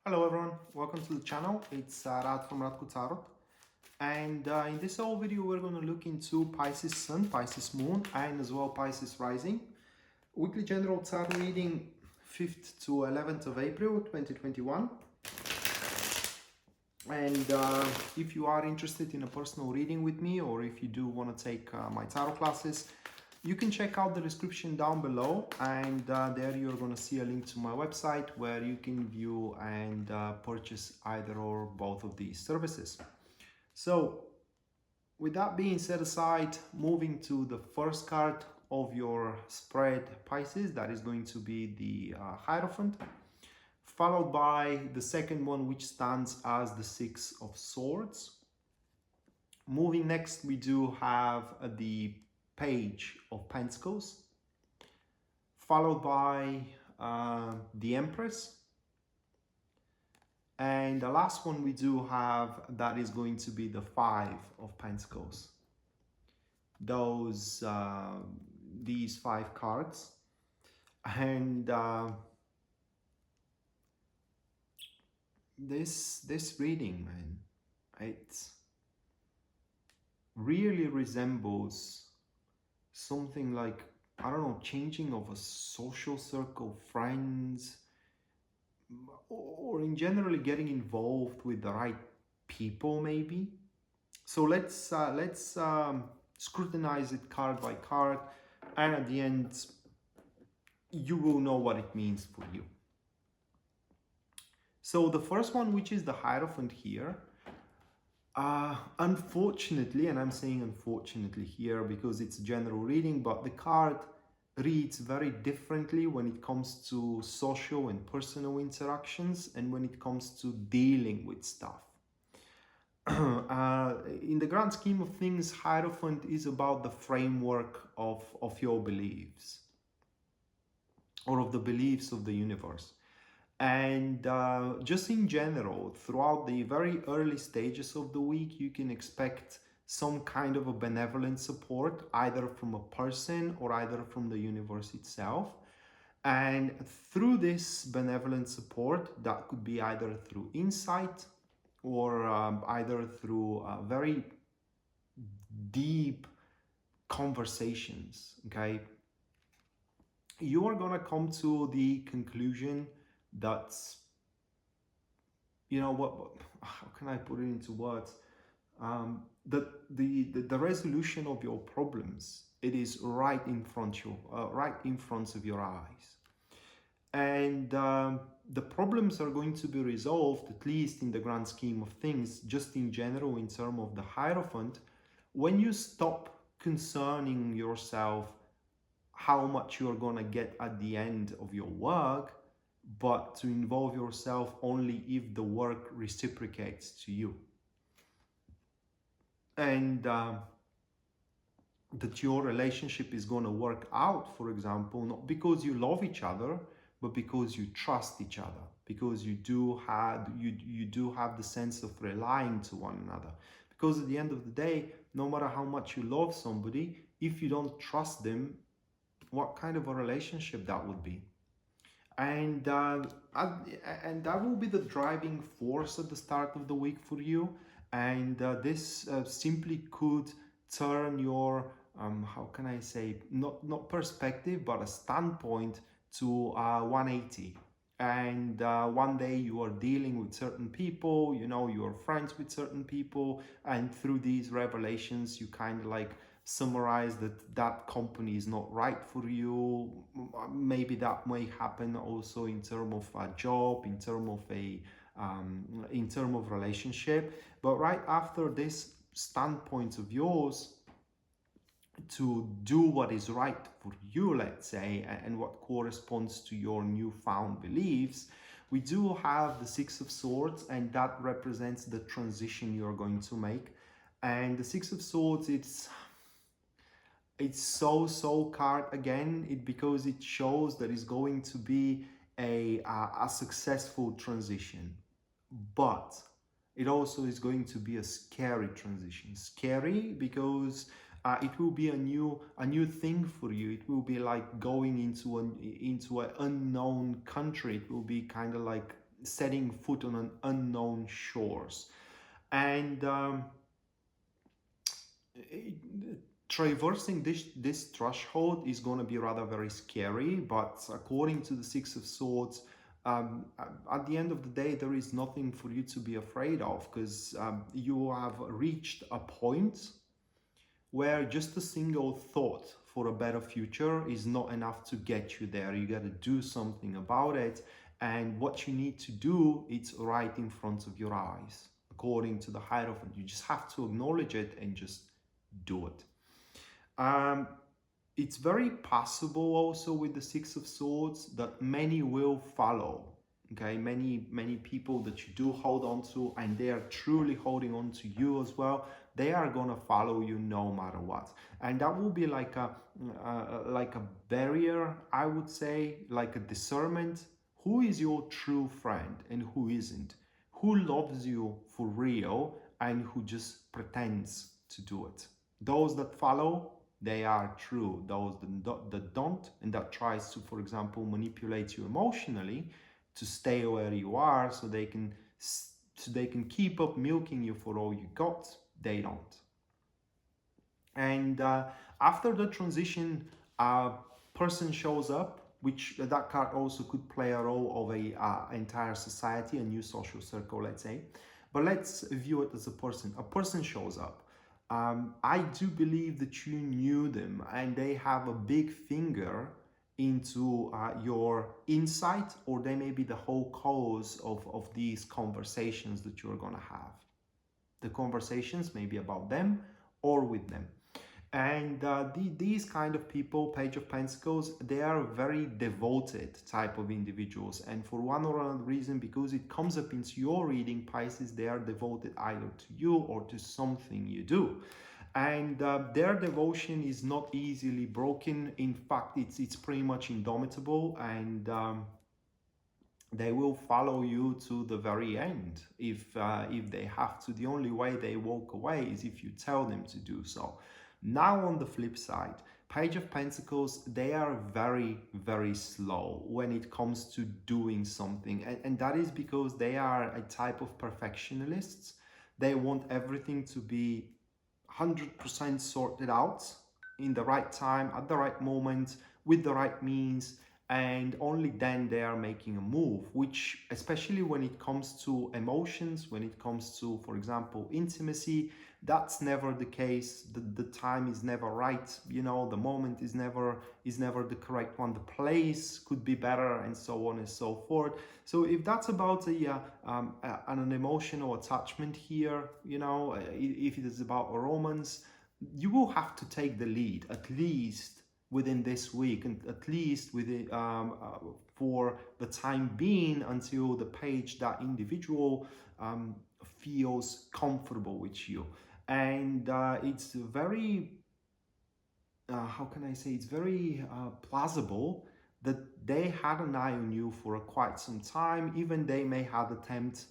Hello everyone, welcome to the channel. It's Rad from Radko, and in this whole video we're going to look into Pisces Sun, Pisces Moon, and as well Pisces Rising. Weekly General Chart reading 5th to 11th of April 2021. And if you are interested in a personal reading with me, or if you do want to take my tarot classes, you can check out the description down below, and there you're going to see a link to my website where you can view and purchase either or both of these services. So with that being set aside, moving to the first card of your spread, Pisces, that is going to be the Hierophant, followed by the second one, which stands as the Six of Swords. Moving next, we do have the Page of Pentacles, followed by the Empress, and the last one we do have, that is going to be the Five of Pentacles. These five cards, and this reading, man, it really resembles something like, I don't know, changing of a social circle, friends, or in generally getting involved with the right people, maybe. So let's scrutinize it card by card, and at the end you will know what it means for you. So the first one, which is the Hierophant here, unfortunately, and I'm saying unfortunately here because it's a general reading, but the card reads very differently when it comes to social and personal interactions and when it comes to dealing with stuff. In the grand scheme of things, Hierophant is about the framework of your beliefs, or of the beliefs of the universe. And just in general, throughout the very early stages of the week, you can expect some kind of a benevolent support, either from a person or either from the universe itself. And through this benevolent support, that could be either through insight or either through very deep conversations, okay? You are gonna come to the conclusion that's, you know, what how can I put it into words, that the resolution of your problems, it is right in front of your eyes, and the problems are going to be resolved, at least in the grand scheme of things, just in general, in terms of the Hierophant, when you stop concerning yourself how much you're gonna get at the end of your work, but to involve yourself only if the work reciprocates to you. And that your relationship is going to work out, for example, not because you love each other, but because you trust each other, because you do have the sense of relying to one another. Because at the end of the day, no matter how much you love somebody, if you don't trust them, what kind of a relationship that would be? And that will be the driving force at the start of the week for you. And this simply could turn your how can I say, not perspective, but a standpoint to 180. And one day you are dealing with certain people, you know, you're friends with certain people, and through these revelations you kind of like summarize that company is not right for you. Maybe that may happen also in terms of a job, in terms of relationship. But right after this standpoint of yours to do what is right for you, let's say, and what corresponds to your newfound beliefs, we do have the Six of Swords, and that represents the transition you're going to make. And the Six of Swords, it's so card again, because it shows that it's going to be a successful transition, but it also is going to be a scary transition. Scary because it will be a new thing for you. It will be like going into an unknown country. It will be kind of like setting foot on an unknown shores. And traversing this threshold is going to be rather very scary, but according to the Six of Swords, at the end of the day, there is nothing for you to be afraid of, because you have reached a point where just a single thought for a better future is not enough to get you there. You got to do something about it, and what you need to do, it's right in front of your eyes. According to the Hierophant, you just have to acknowledge it and just do it. It's very possible also with the Six of Swords that many will follow. Okay, many people that you do hold on to, and they are truly holding on to you as well, they are gonna follow you no matter what. And that will be like a barrier, I would say, like a discernment. Who is your true friend and who isn't? Who loves you for real and who just pretends to do it? Those that follow, they are true. Those that don't, and that tries to, for example, manipulate you emotionally to stay where you are, so they can keep up milking you for all you got, they don't. And after the transition, a person shows up, which that card also could play a role of a entire society, a new social circle, let's say. But let's view it as a person. A person shows up. I do believe that you knew them, and they have a big finger into your insight, or they may be the whole cause of these conversations that you're going to have. The conversations may be about them or with them. And these kind of people, Page of Pentacles, they are very devoted type of individuals. And for one or another reason, because it comes up into your reading, Pisces, they are devoted either to you or to something you do. And their devotion is not easily broken. In fact, it's pretty much indomitable, and they will follow you to the very end if they have to. The only way they walk away is if you tell them to do so. Now on the flip side, Page of Pentacles, they are very, very slow when it comes to doing something. And that is because they are a type of perfectionists. They want everything to be 100% sorted out in the right time, at the right moment, with the right means, and only then they are making a move, which, especially when it comes to emotions, when it comes to, for example, intimacy, that's never the case. The time is never right, you know, the moment is never the correct one, the place could be better, and so on and so forth. So if that's about an emotional attachment here, you know, if it is about a romance, you will have to take the lead, at least within this week, and at least within for the time being, until the page, that individual feels comfortable with you. And it's very how can I say, it's very plausible that they had an eye on you for quite some time. Even they may have attempts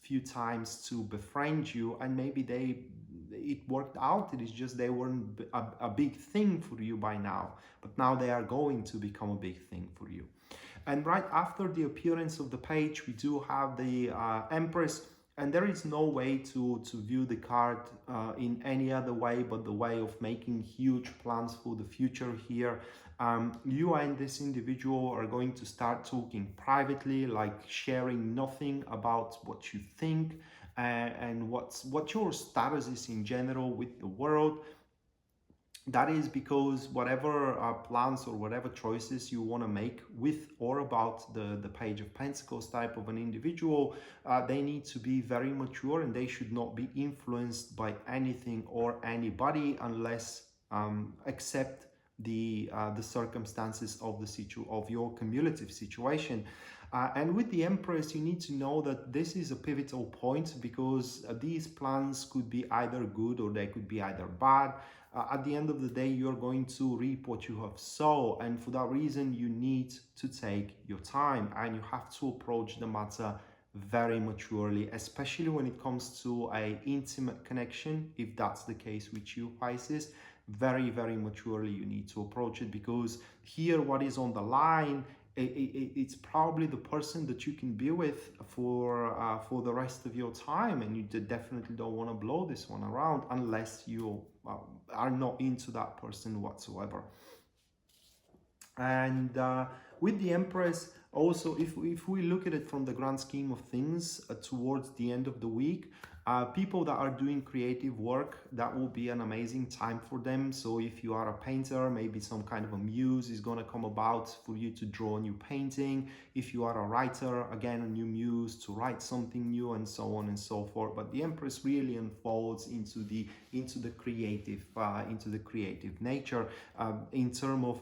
few times to befriend you, and maybe it worked out. It is just they weren't a big thing for you by now, but now they are going to become a big thing for you. And right after the appearance of the page, we do have the Empress. And there is no way to view the card in any other way but the way of making huge plans for the future here. You and this individual are going to start talking privately, like sharing nothing about what you think and what your status is in general with the world. That is because whatever plans or whatever choices you want to make with or about the Page of Pentacles type of an individual, they need to be very mature, and they should not be influenced by anything or anybody unless accept the circumstances of of your cumulative situation. And with the Empress, you need to know that this is a pivotal point, because these plans could be either good or they could be either bad. At the end of the day, you're going to reap what you have sown, and for that reason you need to take your time, and you have to approach the matter very maturely, especially when it comes to an intimate connection. If that's the case with you, Pisces, very, very maturely you need to approach it, because here what is on the line it's probably the person that you can be with for the rest of your time, and you definitely don't want to blow this one around unless you are not into that person whatsoever. And with the Empress, also, if we look at it from the grand scheme of things, towards the end of the week, people that are doing creative work, that will be an amazing time for them. So if you are a painter, maybe some kind of a muse is going to come about for you to draw a new painting. If you are a writer, again, a new muse to write something new, and so on and so forth. But the Empress really unfolds into the creative nature, in terms of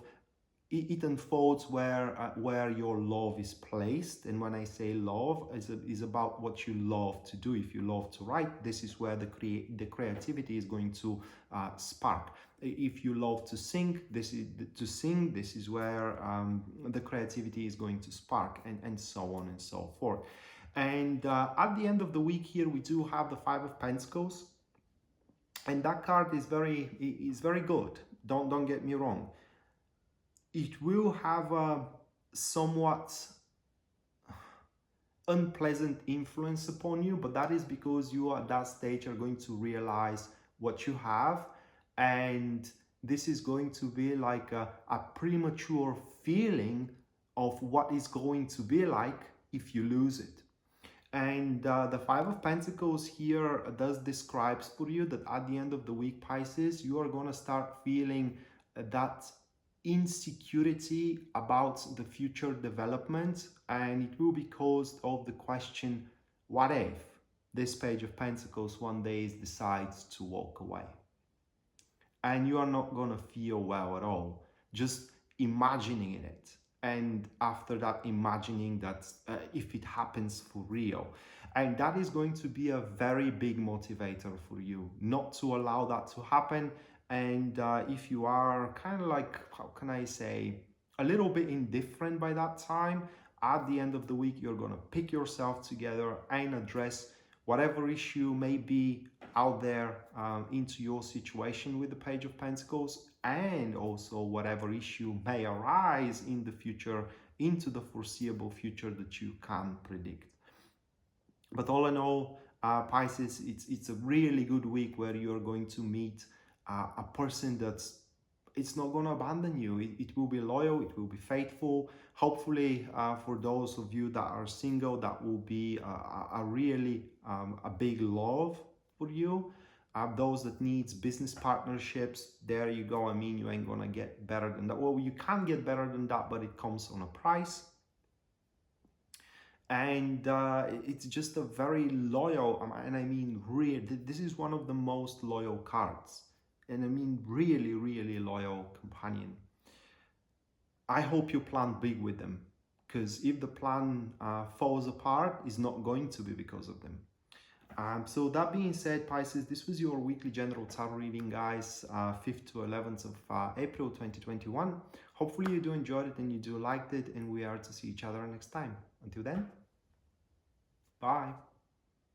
it unfolds where your love is placed. And when I say love, is about what you love to do. If you love to write, this is where the creativity is going to spark. If you love to sing, this is where the creativity is going to spark, and so on and so forth. And at the end of the week here, we do have the Five of Pentacles, and that card is very good. Don't get me wrong. It will have a somewhat unpleasant influence upon you, but that is because you at that stage are going to realize what you have, and this is going to be like a premature feeling of what is going to be like if you lose it. And the Five of Pentacles here does describes for you that at the end of the week, Pisces, you are going to start feeling that insecurity about the future development, and it will be caused of the question, what if this Page of Pentacles one day decides to walk away? And you are not going to feel well at all, just imagining it. And after that, imagining that if it happens for real. And that is going to be a very big motivator for you not to allow that to happen. And if you are kind of like, how can I say, a little bit indifferent by that time, at the end of the week, you're going to pick yourself together and address whatever issue may be out there into your situation with the Page of Pentacles, and also whatever issue may arise in the future, into the foreseeable future that you can predict. But all in all, Pisces, it's a really good week where you're going to meet a person that's not going to abandon you. It will be loyal, it will be faithful. Hopefully, for those of you that are single, that will be a really a big love for you. Those that needs business partnerships, there you go. I mean, you ain't going to get better than that. Well, you can get better than that, but it comes on a price. And it's just a very loyal, and I mean, really, this is one of the most loyal cards. And I mean, really, really loyal companion. I hope you plan big with them, because if the plan falls apart, it's not going to be because of them. So that being said, Pisces, this was your weekly general tarot reading, guys, 5th to 11th of April 2021. Hopefully you do enjoy it and you do liked it, and we are to see each other next time. Until then, bye.